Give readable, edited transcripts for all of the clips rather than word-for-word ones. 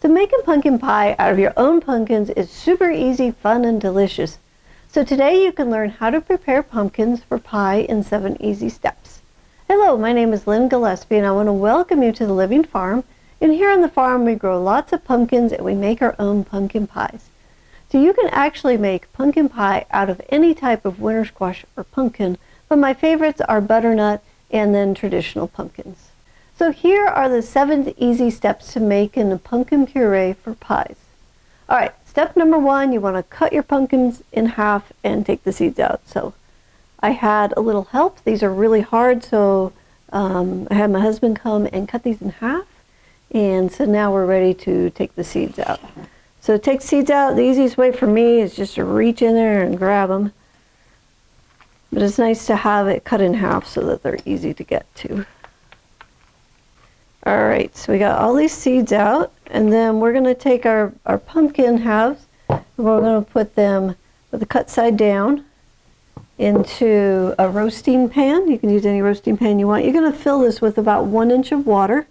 making pumpkin pie out of your own pumpkins is super easy, fun, and delicious. So today you can learn how to prepare pumpkins for pie in 7 easy steps. Hello, my name is Lynn Gillespie and I want to welcome you to the Living Farm. And here on the farm we grow lots of pumpkins and we make our own pumpkin pies. So you can actually make pumpkin pie out of any type of winter squash or pumpkin, but my favorites are butternut and then traditional pumpkins. So here are the 7 easy steps to making a pumpkin puree for pies. All right, step number 1, you want to cut your pumpkins in half and take the seeds out. So I had a little help. These are really hard, so I had my husband come and cut these in half. And so now we're ready to take the seeds out. So to take seeds out, the easiest way for me is just to reach in there and grab them. But it's nice to have it cut in half so that they're easy to get to. All right, so we got all these seeds out, and then we're going to take our pumpkin halves, and we're going to put them with the cut side down into a roasting pan. You can use any roasting pan you want. You're going to fill this with about 1 inch of water,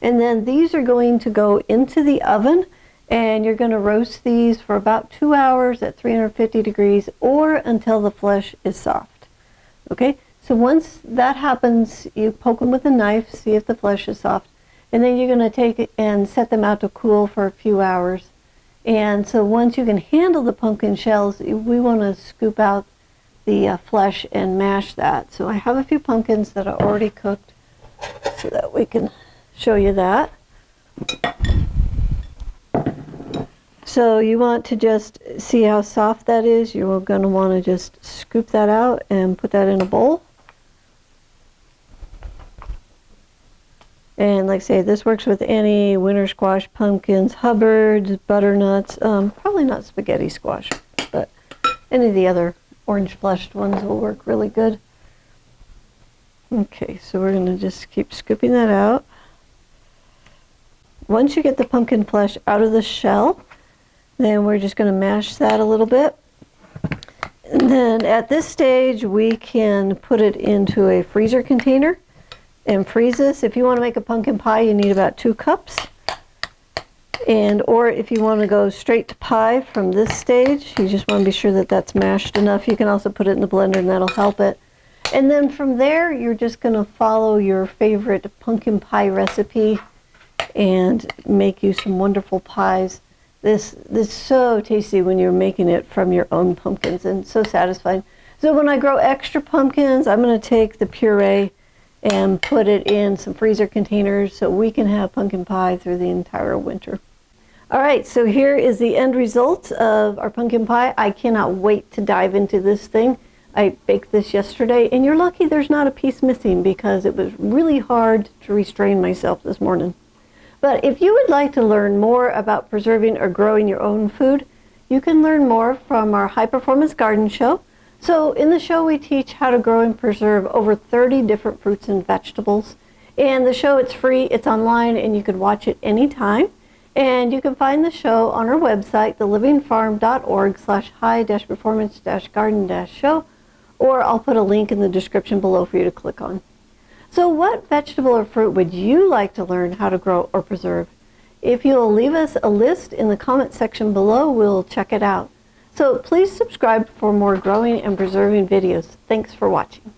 and then these are going to go into the oven, and you're going to roast these for about 2 hours at 350 degrees or until the flesh is soft. Okay? So once that happens, you poke them with a knife, see if the flesh is soft, and then you're going to take it and set them out to cool for a few hours. And so once you can handle the pumpkin shells, we want to scoop out the flesh and mash that. So I have a few pumpkins that are already cooked so that we can show you that. So you want to just see how soft that is. You're going to want to just scoop that out and put that in a bowl. And like I say, this works with any winter squash, pumpkins, Hubbards, butternuts, probably not spaghetti squash, but any of the other orange fleshed ones will work really good. Okay, so we're going to just keep scooping that out. Once you get the pumpkin flesh out of the shell, then we're just going to mash that a little bit. And then at this stage, we can put it into a freezer container and freeze this. If you want to make a pumpkin pie, you need about 2 cups. Or if you want to go straight to pie from this stage, you just want to be sure that that's mashed enough. You can also put it in the blender and that'll help it. And then from there, you're just going to follow your favorite pumpkin pie recipe and make you some wonderful pies. This is so tasty when you're making it from your own pumpkins and so satisfying. So when I grow extra pumpkins, I'm going to take the puree and put it in some freezer containers so we can have pumpkin pie through the entire winter. All right, so here is the end result of our pumpkin pie. I cannot wait to dive into this thing. I baked this yesterday, and you're lucky there's not a piece missing because it was really hard to restrain myself this morning. But if you would like to learn more about preserving or growing your own food, you can learn more from our High Performance Garden Show. So in the show we teach how to grow and preserve over 30 different fruits and vegetables. And the show, it's free, it's online, and you can watch it anytime. And you can find the show on our website, thelivingfarm.org/high-performance-garden-show, or I'll put a link in the description below for you to click on. So what vegetable or fruit would you like to learn how to grow or preserve? If you'll leave us a list in the comment section below, we'll check it out. So please subscribe for more growing and preserving videos. Thanks for watching.